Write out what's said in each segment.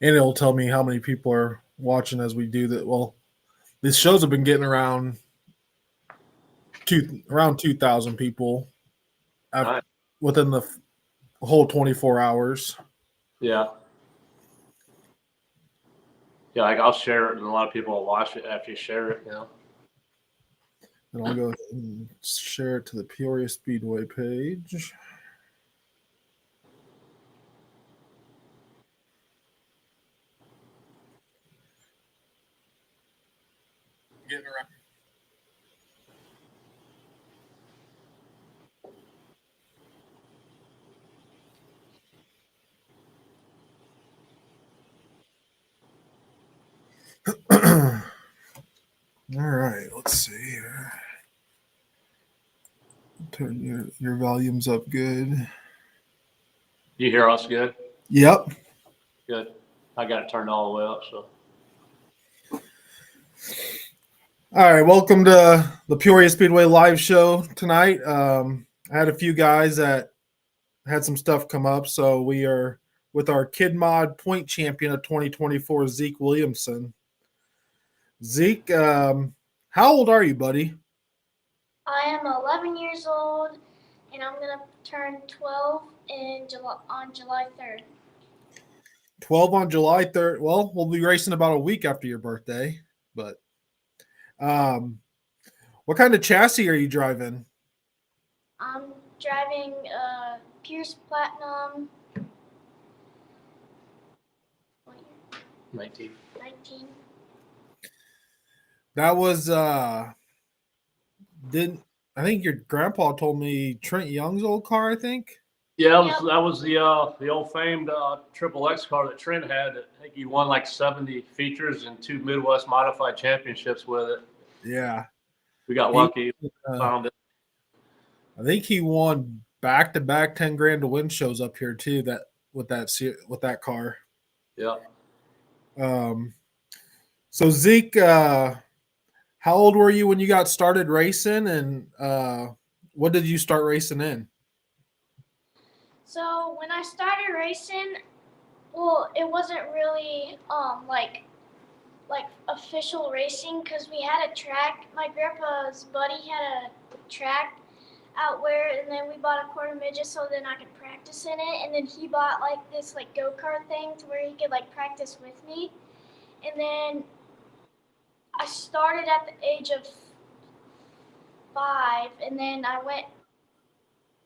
and it'll tell me how many people are watching as we do that. Well, these shows have been getting around 2,000 people Nice. within the whole 24 hours. Yeah. Yeah, like I'll share it, and a lot of people will watch it after you share it. And I'll go ahead and share it to the Peoria Speedway page. Getting around. All right, let's see here. Turn your volumes up good. You hear us good? Yep. Good. I got it turned all the way up. So All right, welcome to the Peoria Speedway live show tonight. I had a few guys that had some stuff come up, so we are with our Kid Mod Point Champion of 2024, Zeke Williamson. Zeke, how old are you, buddy? I am 11 years old, and I'm gonna turn 12 on July 3rd. 12 on July 3rd. Well, we'll be racing about a week after your birthday, but what kind of chassis are you driving? I'm driving Pierce Platinum 19. 19. That was didn't I think your grandpa told me Trent Young's old car, I think. Yeah, that was the old famed Triple X car that Trent had. I think he won like 70 features and 2 Midwest Modified Championships with it. Yeah. We got lucky, found it. I think he won back-to-back 10 grand to win shows up here too. That with that car. Yeah. So Zeke, how old were you when you got started racing, and what did you start racing in? So when I started racing, well, it wasn't really like official racing because we had a track. My grandpa's buddy had a track out where, and then we bought a quarter midget so then I could practice in it, and then he bought like this like go-kart thing to where he could like practice with me, and then I started at the age of 5, and then I went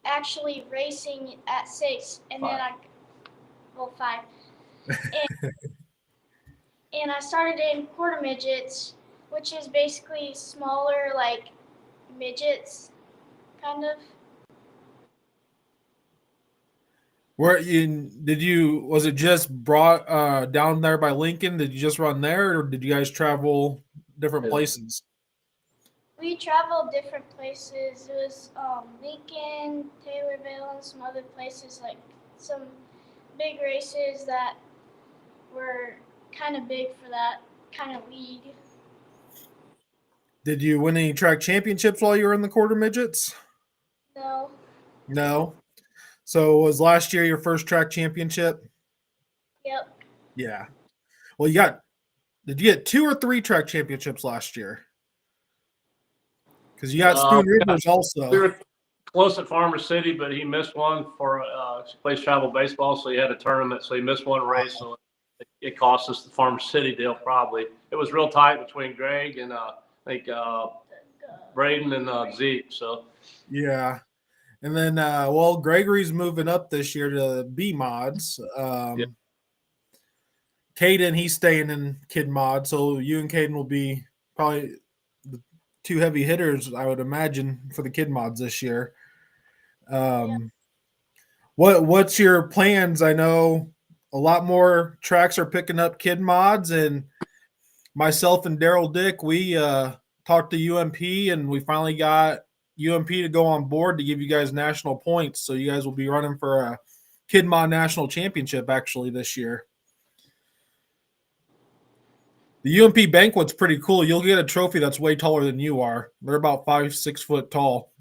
actually racing at 6, and 5. then 5, and I started in quarter midgets, which is basically smaller like midgets, kind of. Where was it just brought down there by Lincoln? Did you just run there, or did you guys travel different places? We traveled different places. It was Lincoln, Taylorville, and some other places, like some big races that were kind of big for that kind of league. Did you win any track championships while you were in the quarter midgets? No. No. So was last year your first track championship? Yep. Yeah. Well, did you get 2 or 3 track championships last year? Because you got Spoon Rivers also. We were close at Farmer City, but he missed one for he plays travel baseball, so he had a tournament, so he missed one race, so it cost us the Farmer City deal probably. It was real tight between Greg and I think Braden and Zeke. So yeah. And then, Gregory's moving up this year to B mods. yeah. Caden, he's staying in Kid mod, so you and Caden will be probably the 2 heavy hitters, I would imagine, for the Kid mods this year. What's your plans? I know a lot more tracks are picking up Kid mods, and myself and Daryl Dick, we talked to UMP, and we finally got UMP to go on board to give you guys national points. So you guys will be running for a Kid Mod National Championship actually this year. The UMP banquet's pretty cool. You'll get a trophy that's way taller than you are. They're about 5-6 foot tall.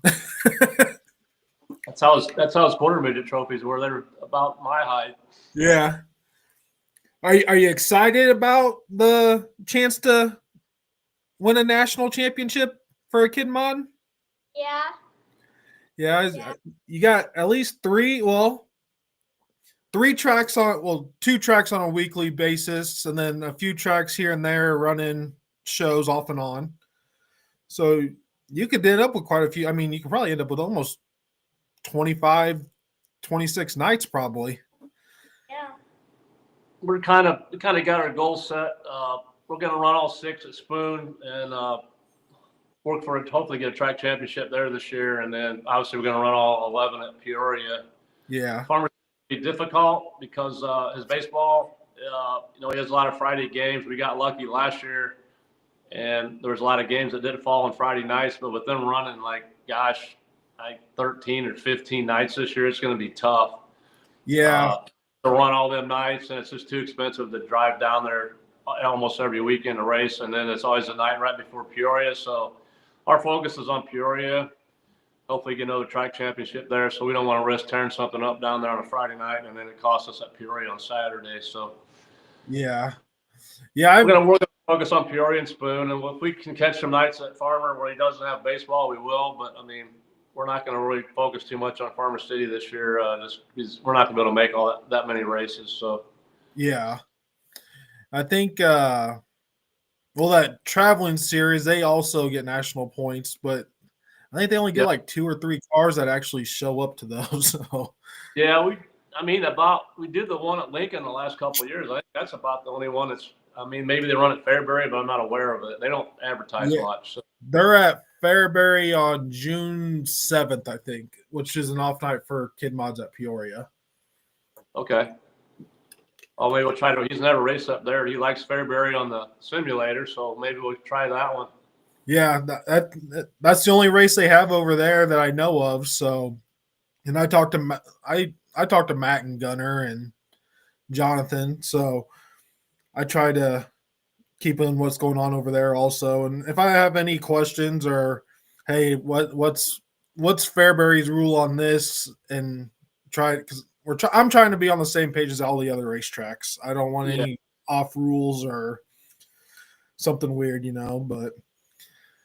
That's how his quarter midget trophies were. They were about my height. Yeah. Are you excited about the chance to win a national championship for a kid mod? Yeah. Yeah, Yeah. you got at least three. Well, three tracks on. Well, two tracks on a weekly basis, and then a few tracks here and there running shows off and on. So you could end up with quite a few. I mean, you could probably end up with almost 25, 26 nights probably. Yeah. We kind of got our goal set. We're going to run all 6 at Spoon and work for it. Hopefully, get a track championship there this year, and then obviously we're going to run all 11 at Peoria. Yeah. Farmers be difficult because his baseball, he has a lot of Friday games. We got lucky last year, and there was a lot of games that didn't fall on Friday nights. But with them running like 13 or 15 nights this year, it's going to be tough. Yeah. To run all them nights, and it's just too expensive to drive down there almost every weekend to race, and then it's always a night right before Peoria. So our focus is on Peoria. Hopefully get another track championship there, so we don't want to risk tearing something up down there on a Friday night, and then it costs us at Peoria on Saturday. So Yeah. we're going to focus on Peoria and Spoon, and if we can catch some nights at Farmer where he doesn't have baseball, we will. But I mean, we're not going to really focus too much on Farmer City this year, just because we're not going to be able to make all that many races. So Yeah. I think that traveling series, they also get national points, but I think they only get like 2 or 3 cars that actually show up to those. So yeah, we did the one at Lincoln the last couple of years. I think that's about the only one that's. I mean, maybe they run at Fairbury, but I'm not aware of it. They don't advertise much. So. They're at Fairbury on June 7th, I think, which is an off night for kid mods at Peoria. Okay. Oh, maybe we'll try to. He's never raced up there. He likes Fairbury on the simulator, so maybe we'll try that one. Yeah, that's the only race they have over there that I know of. So, and I talked to Matt and Gunner and Jonathan. So I try to keep in what's going on over there also. And if I have any questions or hey, what's Fairbury's rule on this, and try because I'm trying to be on the same page as all the other racetracks. I don't want any off rules or something weird, but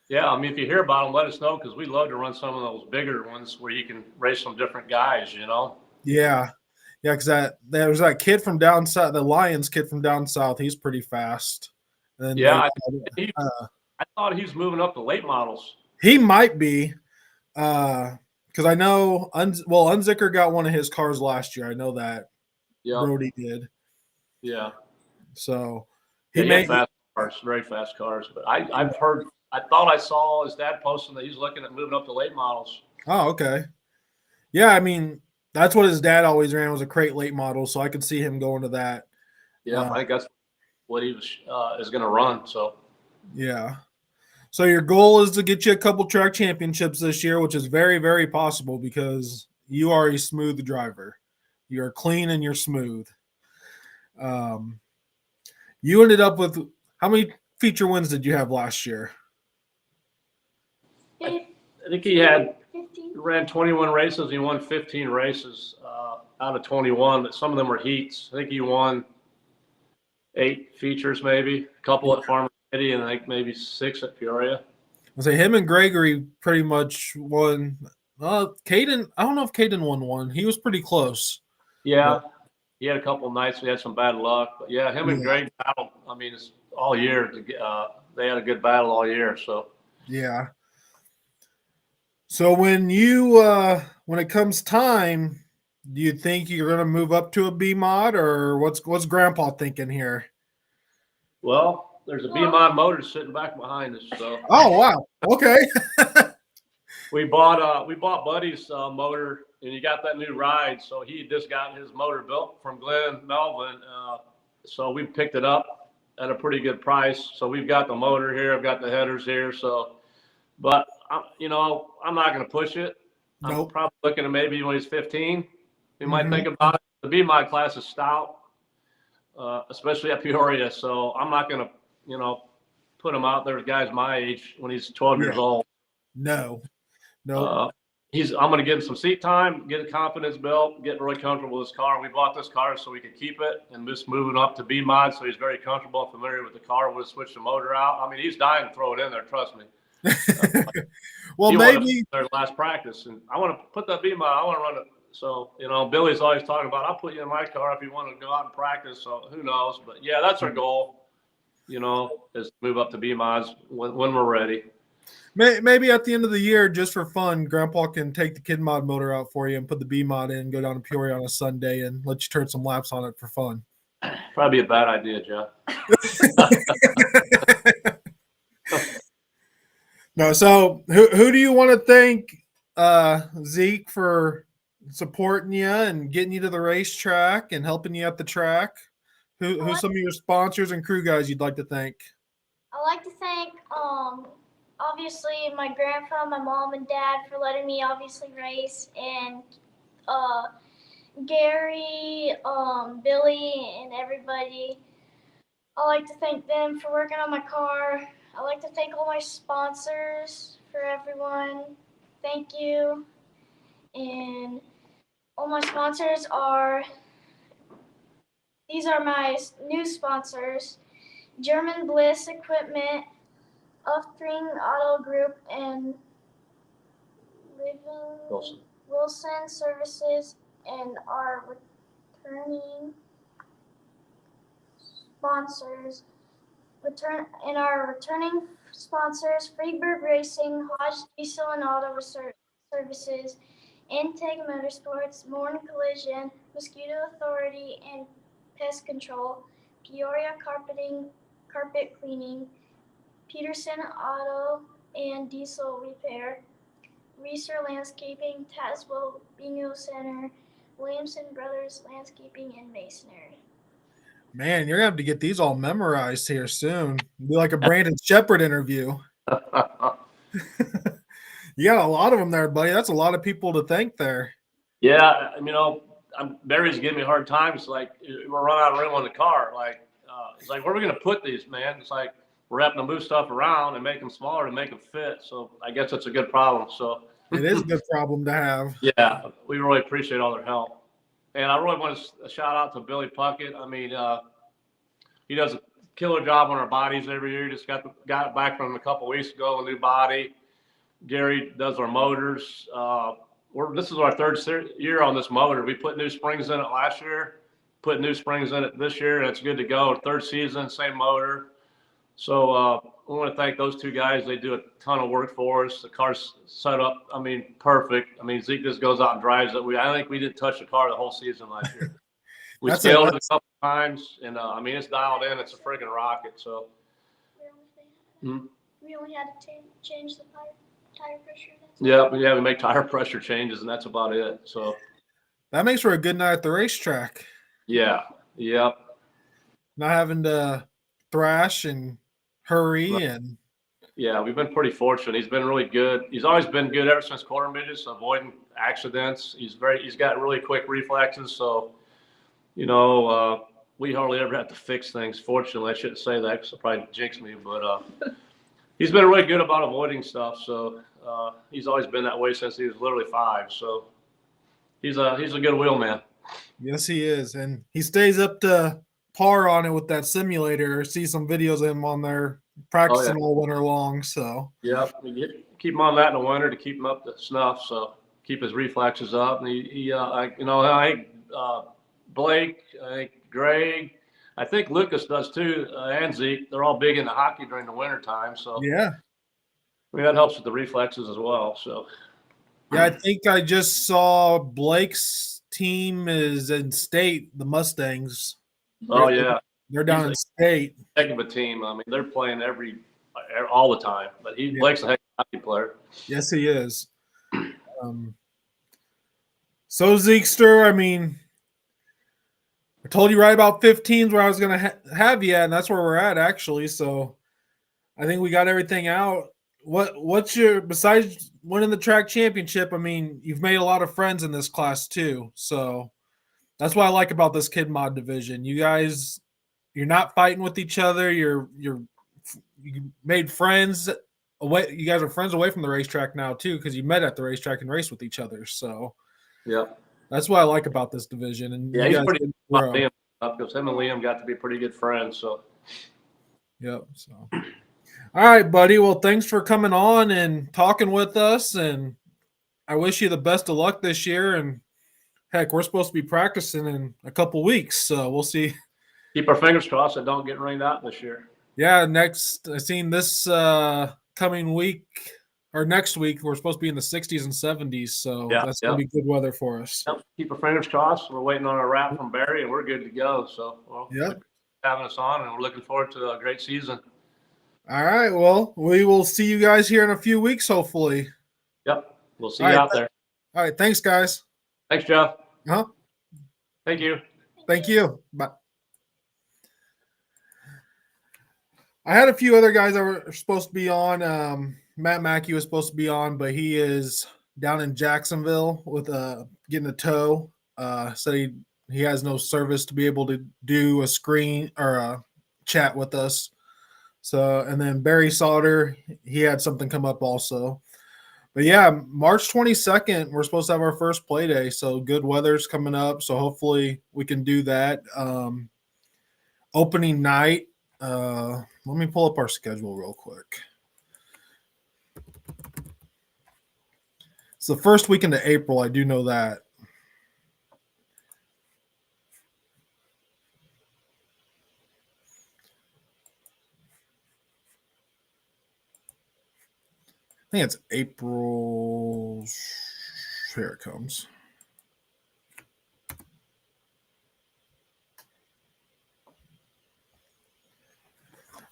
yeah, I mean, if you hear about them, let us know because we love to run some of those bigger ones where you can race some different guys. Yeah, because there was that kid from down south, the Lions kid from down south. He's pretty fast. And yeah, I thought he was moving up to late models. He might be, because I know Unzicker got one of his cars last year. I know that. Yeah, Brody did. Yeah. So he made fast cars, very fast cars. But I've heard. I thought I saw his dad posting that he's looking at moving up to late models. Oh, okay. Yeah, I mean that's what his dad always ran, was a crate late model, so I could see him going to that. Yeah, I think that's what he was is going to run. So yeah. So your goal is to get you a couple track championships this year, which is very, very possible because you are a smooth driver. You're clean and you're smooth. You ended up with how many feature wins did you have last year? I think he ran 21 races. He won 15 races out of 21, but some of them were heats. I think he won 8 features, maybe a couple at Farmer City, and I think maybe 6 at Peoria. I say him and Gregory pretty much won. Caden, I don't know if Caden won one. He was pretty close. Yeah, he had a couple of nights. We had some bad luck, but yeah, him and Greg battled. I mean, it's all year. They had a good battle all year. So yeah. So when it comes time, do you think you're going to move up to a B mod, or what's Grandpa thinking here? Well, there's a B mod motor sitting back behind us. So. Oh wow! Okay. we bought Buddy's motor, and he got that new ride. So he just got his motor built from Glenn Melvin. So we picked it up at a pretty good price. So we've got the motor here. I've got the headers here. So, but I'm not going to push it. Nope. I'm probably looking at maybe when he's 15. We might think about it. The B mod class is stout, especially at Peoria. So I'm not going to, put him out there with guys my age when he's 12 years old. No. I'm going to give him some seat time, get a confidence built, get really comfortable with his car. We bought this car so we could keep it and just move it up to B mod, so he's very comfortable and familiar with the car. We'll switch the motor out. I mean, he's dying to throw it in there, trust me. Well, he maybe their last practice, and I want to put that B mod. I want to run it. So, Billy's always talking about, I'll put you in my car if you want to go out and practice. So who knows? But yeah, that's our goal, is to move up to B mods when we're ready. maybe at the end of the year, just for fun, Grandpa can take the kid mod motor out for you and put the B mod in, go down to Peoria on a Sunday and let you turn some laps on it for fun. Probably a bad idea, Jeff. No, so who do you want to thank, Zeke, for supporting you and getting you to the racetrack and helping you at the track? Who's some of your sponsors and crew guys you'd like to thank? I'd like to thank obviously my grandpa, my mom and dad for letting me obviously race, and Gary, Billy, and everybody. I'd like to thank them for working on my car. I'd like to thank all my sponsors for everyone. Thank you. And all my sponsors these are my new sponsors: German Bliss Equipment, Uppring Auto Group, and Wilson Services, and our returning sponsors. Freeburg Racing, Hodge Diesel and Auto Services, Integ Motorsports, Morn Collision, Mosquito Authority, and Pest Control, Peoria Carpet Cleaning, Peterson Auto and Diesel Repair, Reeser Landscaping, Tazewell Bingo Center, Williamson Brothers Landscaping and Masonry. Man, you're gonna have to get these all memorized here soon. It'll be like a Brandon Shepard interview. You got a lot of them there, buddy. That's a lot of people to thank there. Yeah, Barry's giving me a hard time. It's like we're running out of room on the car. It's like, where are we going to put these, man? It's like we're having to move stuff around and make them smaller to make them fit. So I guess it's a good problem. So it is a good problem to have. Yeah, we really appreciate all their help. And I really want to shout out to Billy Puckett. I mean, he does a killer job on our bodies every year. Just got it back from him a couple weeks ago, a new body. Gary does our motors. This is our third year on this motor. We put new springs in it last year, put new springs in it this year, and it's good to go. Third season, same motor. So we want to thank those two guys. They do a ton of work for us. The car's set up, perfect. Zeke just goes out and drives it. I think we didn't touch the car the whole season last year. We scaled it a couple times, and it's dialed in. It's a freaking rocket. So we only had to change the tire pressure. Yeah, we make tire pressure changes, and that's about it. So that makes for a good night at the racetrack. Yeah. Yep. Not having to thrash and hurry and. Yeah, we've been pretty fortunate. He's been really good. He's always been good ever since quarter midgets, avoiding accidents. He's got really quick reflexes. So, we hardly ever have to fix things. Fortunately, I shouldn't say that because it'll probably jinx me, but he's been really good about avoiding stuff. So he's always been that way since he was literally 5. So he's a good wheelman. Yes, he is, and he stays up to par on it with that simulator. See some videos of him on there practicing all winter long. So yep, keep him on that in the winter to keep him up to snuff. So keep his reflexes up. And I think Blake, I think Greg, I think Lucas does too, and Zeke. They're all big into hockey during the winter time. So yeah, that helps with the reflexes as well. So yeah, I think I just saw Blake's team is in state, the Mustangs. Oh yeah, they're down in state. Heck of a team. They're playing all the time. But Blake's a heck of a hockey player. Yes, he is. So Zekester, I told you right about 15s where I was going to have you at, and that's where we're at actually. So I think we got everything out. What's your, besides winning the track championship? You've made a lot of friends in this class too. So that's what I like about this kid mod division. You guys, you're not fighting with each other. You made friends away. You guys are friends away from the racetrack now too, because you met at the racetrack and raced with each other. So Yeah. that's what I like about this division. And Yeah, you he's guys pretty didn't good grow. Liam up because him and Liam got to be pretty good friends. So Yep. So, all right, buddy. Well, thanks for coming on and talking with us, and I wish you the best of luck this year. And heck, we're supposed to be practicing in a couple weeks, so we'll see. keep our fingers crossed that don't get rained out this year. Yeah, next I seen this coming week or next week we're supposed to be in the 60s and 70s, so Yeah, that's yeah. gonna be good weather for us. Yep. Keep our fingers crossed. We're waiting on a wrap from Barry, and we're good to go. So, well, Yep. having us on, and we're looking forward to a great season. All right. Well, we will see you guys here in a few weeks, hopefully. Yep. We'll see All you right. out there. All right. Thanks, guys. Thanks, Jeff. Huh? Thank you. Thank you. Bye. I had a few other guys that were supposed to be on. Matt Mackey was supposed to be on, but he is down in Jacksonville with getting a tow. Said he has no service to be able to do a screen or a chat with us. So, and then Barry Sauter, he had something come up also. But yeah, March 22nd, we're supposed to have our first play day. So good weather's coming up. So hopefully we can do that. Opening night. Let me pull up our schedule real quick. It's the first weekend of April. I do know that. I think it's April. Here it comes.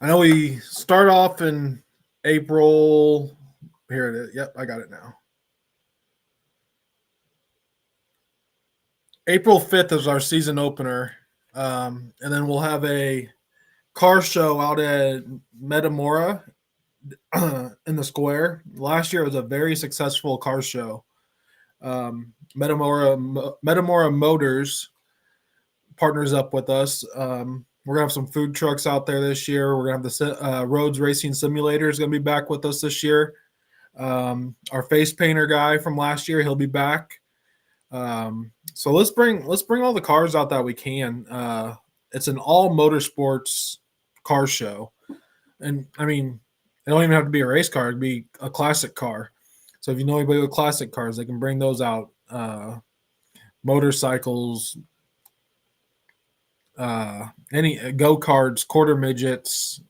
I know we start off in April. Here it is. Yep, I got it now. April 5th is our season opener. And then we'll have a car show out at Metamora in the square. Last year it was a very successful car show. Metamora Motors partners up with us. We're gonna have some food trucks out there this year. We're gonna have the Roads Racing Simulator is gonna be back with us this year. Our face painter guy from last year, he'll be back. So let's bring all the cars out that we can. It's an all motorsports car show, and I mean, it don't even have to be a race car; it'd be a classic car. So if you know anybody with classic cars, they can bring those out. Motorcycles, any go-karts, quarter midgets.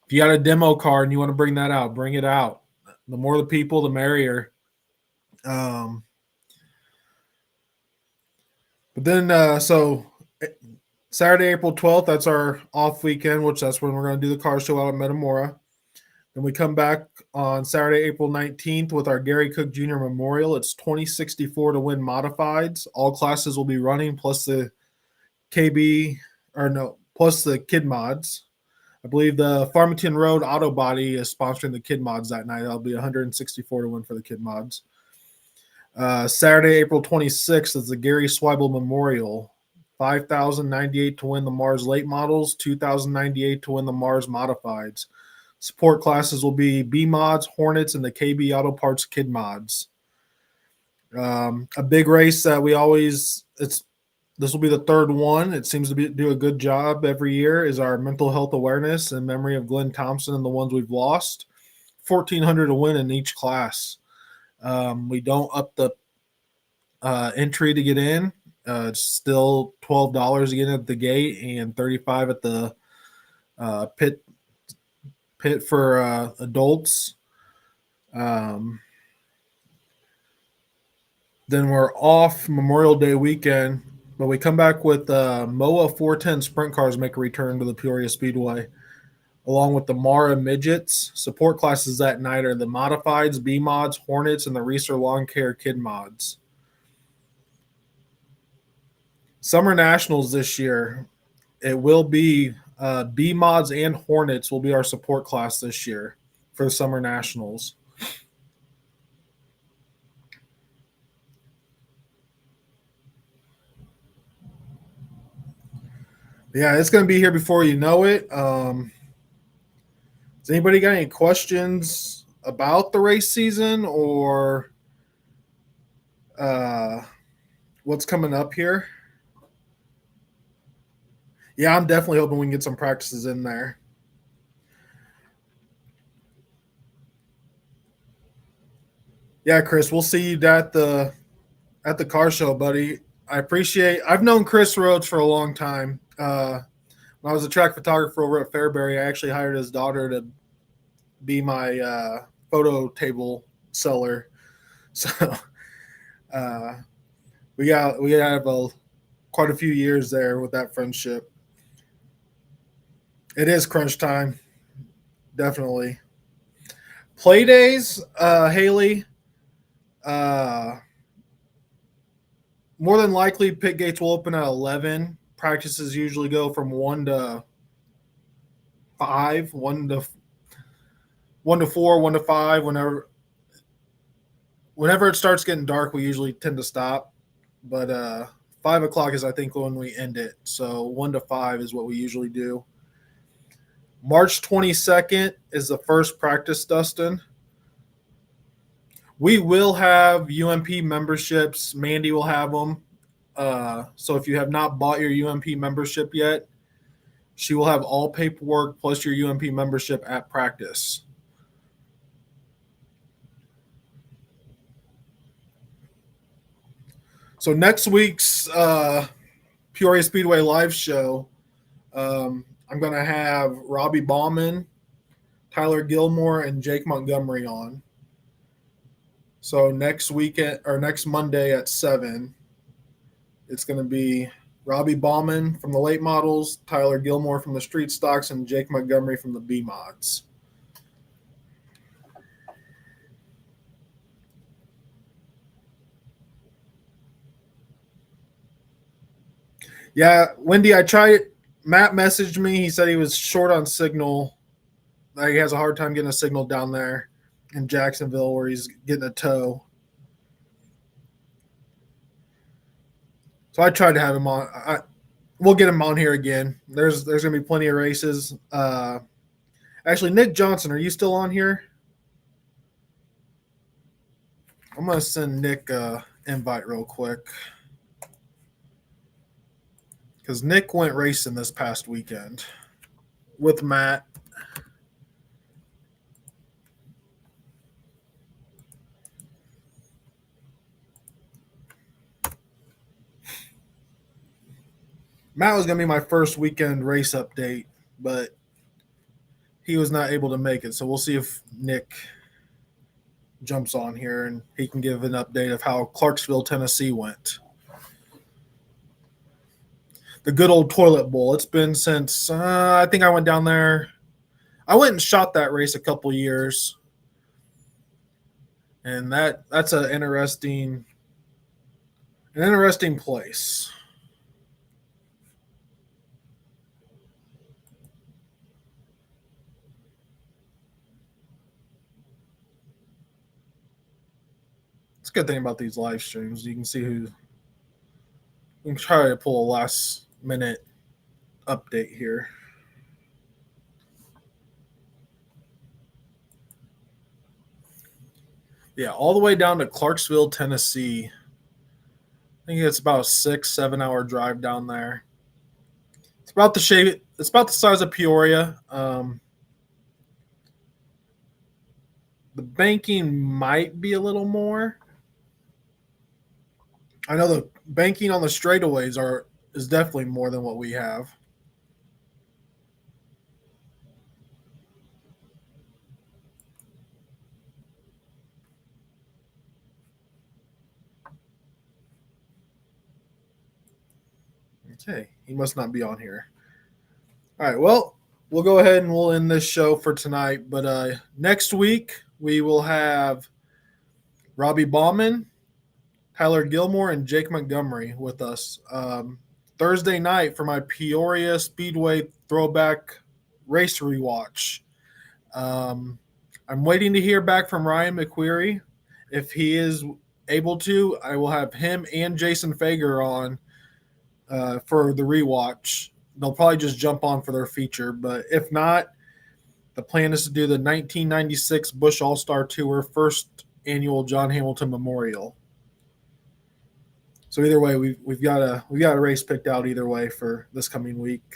If you got a demo car and you want to bring that out, bring it out. The more the people, the merrier. But then, so Saturday, April 12th, that's our off weekend, which that's when we're going to do the car show out at Metamora. Then we come back on Saturday, April 19th with our Gary Cook Jr. Memorial. It's 2064 to win modifieds. All classes will be running plus the plus the kid mods. I believe the Farmington Road Auto Body is sponsoring the kid mods that night. That'll be 164 to win for the kid mods. Saturday, April 26th is the Gary Swibel Memorial. 5,098 to win the Mars late models, 2,098 to win the Mars modifieds. Support classes will be B mods, Hornets, and the KB Auto Parts kid mods. A big race that this will be the third one. It seems to do a good job every year. Is our mental health awareness in memory of Glenn Thompson and the ones we've lost. 1,400 to win in each class. We don't up the entry to get in. It's still $12 to get in at the gate and $35 at the pit for adults. Then we're off Memorial Day weekend, but we come back with MOA 410 sprint cars make a return to the Peoria Speedway, along with the Mara midgets. Support classes that night are the modifieds, B mods, Hornets, and the Reeser Lawn Care kid mods. Summer Nationals this year, it will be B mods and Hornets will be our support class this year for the Summer Nationals. Yeah, it's going to be here before you know it. Has anybody got any questions about the race season or what's coming up here? Yeah, I'm definitely hoping we can get some practices in there. Yeah, Chris, we'll see you at the car show, buddy. I've known Chris Rhodes for a long time. When I was a track photographer over at Fairbury, I actually hired his daughter to be my photo table seller. So we have quite a few years there with that friendship. It is crunch time, definitely. Play days, Haley. More than likely, pit gates will open at 11. Practices usually go from 1 to 5, 1 to 4, 1 to 5. Whenever it starts getting dark, we usually tend to stop. But 5 o'clock is, I think, when we end it. So 1 to 5 is what we usually do. March 22nd is the first practice, Dustin. We will have UMP memberships. Mandy will have them. So if you have not bought your UMP membership yet, she will have all paperwork plus your UMP membership at practice. So next week's Peoria Speedway live show, I'm going to have Robbie Bauman, Tyler Gilmore, and Jake Montgomery on. So next weekend or next Monday at 7, it's going to be Robbie Bauman from the late models, Tyler Gilmore from the street stocks, and Jake Montgomery from the B mods. Yeah, Wendy, I tried. Matt messaged me. He said he was short on signal. Like he has a hard time getting a signal down there in Jacksonville where he's getting a tow. So I tried to have him on. We'll get him on here again. There's going to be plenty of races. Actually, Nick Johnson, are you still on here? I'm going to send Nick an invite real quick. Because Nick went racing this past weekend with Matt. Matt was going to be my first weekend race update, but he was not able to make it. So we'll see if Nick jumps on here and he can give an update of how Clarksville, Tennessee went. The good old toilet bowl. It's been since I think I went down there. I went and shot that race a couple years, and that's an interesting place. It's a good thing about these live streams. You can see who. You can try to pull a last minute update here. Yeah, all the way down to Clarksville, Tennessee. I think it's about a 6-7 hour drive down there. It's about the shape. It's about the size of Peoria. The banking might be a little more. I know the banking on the straightaways is definitely more than what we have. Okay, he must not be on here. All right, well, we'll go ahead and we'll end this show for tonight. But next week we will have Robbie Bauman, Tyler Gilmore, and Jake Montgomery with us. Thursday night for my Peoria Speedway throwback race rewatch. I'm waiting to hear back from Ryan McQuarrie. If he is able to, I will have him and Jason Fager on for the rewatch. They'll probably just jump on for their feature, but if not, the plan is to do the 1996 Busch All-Star Tour, first annual John Hamilton Memorial. So either way, we've got a race picked out either way for this coming week.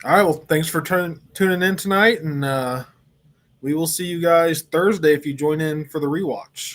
All right, well, thanks for tuning in tonight, and we will see you guys Thursday if you join in for the rewatch.